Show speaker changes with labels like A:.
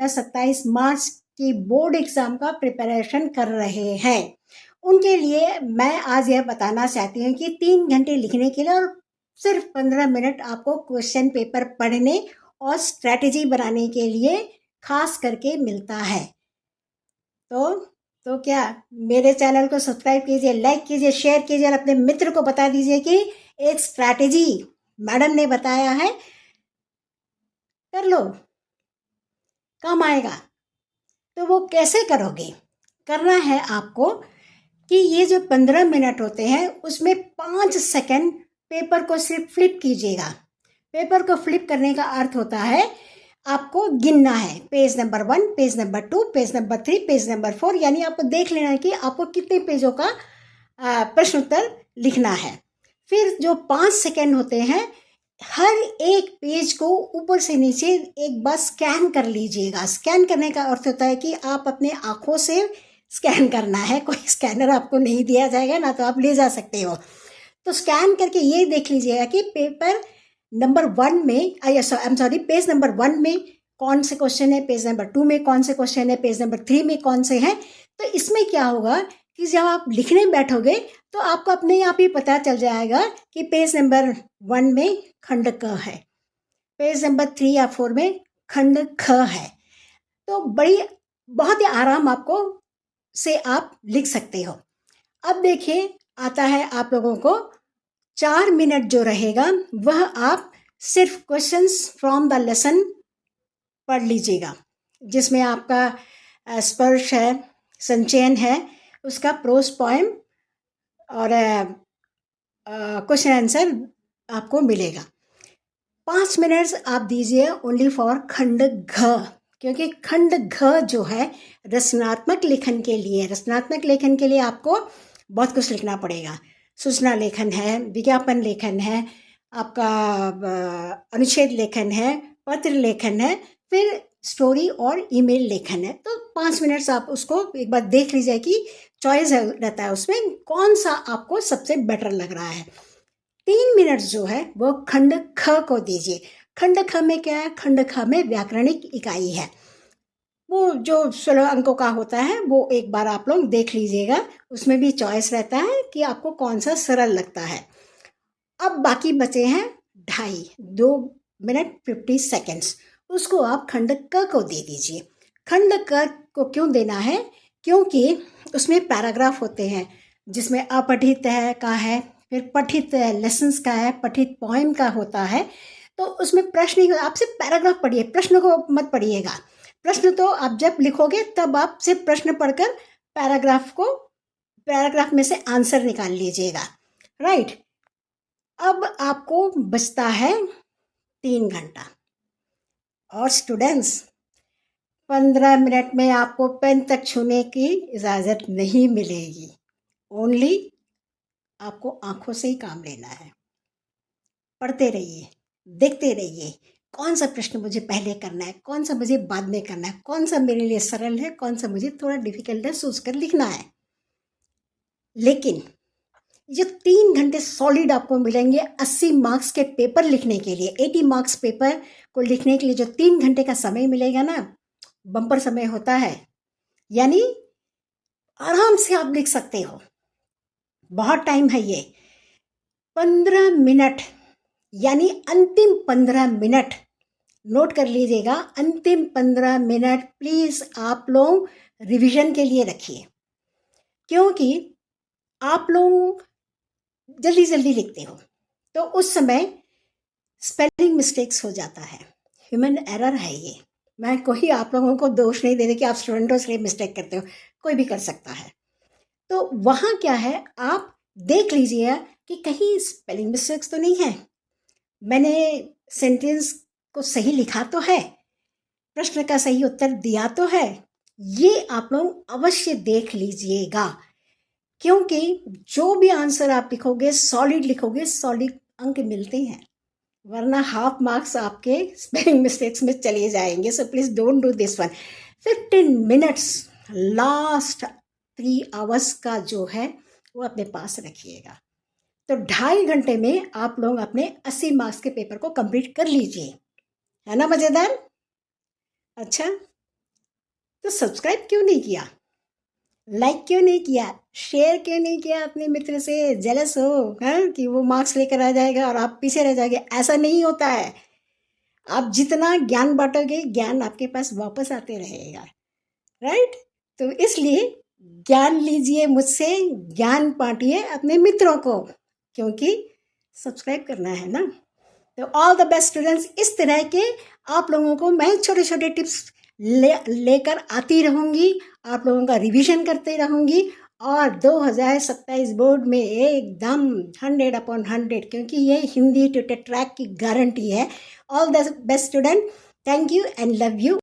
A: या 27 मार्च की board exam का प्रिपरेशन कर रहे हैं, उनके लिए मैं आज यह बताना चाहती हूँ कि 3 घंटे लिखने के लिए और सिर्फ 15 मिनट आपको क्वेश्चन पेपर पढ़ने और स्ट्रैटेजी बनाने के लिए खास करके मिलता है। तो क्या मेरे चैनल को सब्सक्राइब कीजिए, लाइक कीजिए, शेयर कीजिए और अपने मित्र को बता दीजिए कि एक स्ट्रैटेजी मैडम ने बताया है, कर लो, काम आएगा। तो वो कैसे करोगे? करना है आपको कि ये जो 15 मिनट होते हैं उसमें 5 सेकंड पेपर को सिर्फ फ्लिप कीजिएगा। पेपर को फ्लिप करने का अर्थ होता है आपको गिनना है, page number 1, page number 2, page number 3, page number 4, यानी आपको देख लेना है कि आपको कितने पेजों का प्रश्न उत्तर लिखना है। फिर जो 5 सेकंड होते हैं, हर एक पेज को ऊपर से नीचे एक बार स्कैन कर लीजिएगा। स्कैन करने का अर्थ होता है कि आप अपने आँखों से स्कैन करना है, कोई स्कैनर आपको नहीं दिया जाएगा ना, तो आप ले जा सकते हो। तो स्कैन करके ये देख लीजिएगा कि पेपर नंबर 1 में पेज नंबर 1 में कौन से क्वेश्चन है, पेज नंबर 2 में कौन से क्वेश्चन है, पेज नंबर 3 में कौन से हैं। तो इसमें क्या होगा कि जब आप लिखने बैठोगे तो आपको अपने आप ही पता चल जाएगा कि पेज नंबर 1 में खंड क है, पेज नंबर 3 या 4 में खंड ख है। तो बहुत ही आराम आपको से आप लिख सकते हो। अब देखिए, आता है आप लोगों को 4 मिनट जो रहेगा वह आप सिर्फ क्वेश्चंस फ्रॉम द लेसन पढ़ लीजिएगा, जिसमें आपका स्पर्श है, संचयन है, उसका प्रोस पोएम और क्वेश्चन आंसर आपको मिलेगा। 5 मिनट्स आप दीजिए ओनली फॉर खंड घ, क्योंकि खंड घ जो है रचनात्मक लेखन के लिए, रचनात्मक लेखन के लिए आपको बहुत कुछ लिखना पड़ेगा। सूचना लेखन है, विज्ञापन लेखन है, आपका अनुच्छेद लेखन है, पत्र लेखन है, फिर स्टोरी और ईमेल लेखन है। तो 5 मिनट्स आप उसको एक बार देख लीजिए कि चॉइस रहता है उसमें कौन सा आपको सबसे बेटर लग रहा है। 3 मिनट जो है वो खंड ख को दीजिए। खंड ख में क्या है? खंड ख में व्याकरणिक इकाई है, वो जो 16 अंकों का होता है, वो एक बार आप लोग देख लीजिएगा। उसमें भी चॉइस रहता है कि आपको कौन सा सरल लगता है। अब बाकी बचे हैं 2 मिनट 50 सेकेंड्स, उसको आप खंड क को दे दीजिए। खंड क को क्यों देना है? क्योंकि उसमें पैराग्राफ होते हैं, जिसमें अपठित है का है, फिर पठित लेसन्स का है, पठित पोएम का होता है। तो उसमें प्रश्न ही, आप सिर्फ पैराग्राफ पढ़िए, प्रश्न को मत पढ़िएगा। प्रश्न तो आप जब लिखोगे तब आप सिर्फ प्रश्न पढ़कर पैराग्राफ में से आंसर निकाल लीजिएगा, राइट। अब आपको बचता है 3 घंटा। और स्टूडेंट्स, 15 मिनट में आपको पेन तक छूने की इजाज़त नहीं मिलेगी। ओनली आपको आंखों से ही काम लेना है। पढ़ते रहिए, देखते रहिए, कौन सा प्रश्न मुझे पहले करना है, कौन सा मुझे बाद में करना है, कौन सा मेरे लिए सरल है, कौन सा मुझे थोड़ा डिफिकल्ट है, सोच कर लिखना है। लेकिन ये 3 घंटे सॉलिड आपको मिलेंगे 80 मार्क्स के पेपर लिखने के लिए। 80 मार्क्स पेपर को लिखने के लिए जो 3 घंटे का समय मिलेगा ना, बम्पर समय होता है, यानी आराम से आप लिख सकते हो। बहुत टाइम है ये। 15 मिनट यानी अंतिम 15 मिनट नोट कर लीजिएगा। अंतिम 15 मिनट प्लीज़ आप लोग रिवीजन के लिए रखिए, क्योंकि आप लोग जल्दी जल्दी लिखते हो तो उस समय स्पेलिंग मिस्टेक्स हो जाता है, ह्यूमन एरर है ये। मैं कोई आप लोगों को दोष नहीं दे रही कि आप स्टूडेंटों से मिस्टेक करते हो, कोई भी कर सकता है। तो वहाँ क्या है, आप देख लीजिए कि कहीं स्पेलिंग मिस्टेक्स तो नहीं है, मैंने सेंटेंस को सही लिखा तो है, प्रश्न का सही उत्तर दिया तो है। ये आप लोग अवश्य देख लीजिएगा, क्योंकि जो भी आंसर आप लिखोगे, सॉलिड अंक मिलते हैं, वरना हाफ मार्क्स आपके स्पेलिंग मिस्टेक्स में चले जाएंगे। So please don't do this one. 15 minutes last 3 hours का जो है वो अपने पास रखिएगा। तो 2.5 घंटे में आप लोग अपने 80 मार्क्स के पेपर को कंप्लीट कर लीजिए, है ना मज़ेदार? अच्छा, तो सब्सक्राइब क्यों नहीं किया, लाइक क्यों नहीं किया, शेयर क्यों नहीं किया अपने मित्र से? जेलस हो हाँ कि वो मार्क्स लेकर आ जाएगा और आप पीछे रह जाएंगे? ऐसा नहीं होता है। आप जितना ज्ञान बांटोगे ज्ञान आपके पास वापस आते रहेगा, राइट? तो इसलिए ज्ञान लीजिए मुझसे, ज्ञान बांटिए अपने मित्रों को, क्योंकि सब्सक्राइब करना है ना। तो ऑल द बेस्ट स्टूडेंट्स, इस तरह के आप लोगों को मैं छोटे छोटे टिप्स लेकर आती रहूँगी, आप लोगों का रिवीजन करते रहूँगी और 2027 बोर्ड में एकदम 100/100, क्योंकि ये हिंदी ट्विटर ट्रैक की गारंटी है। All the best student, thank you and love you.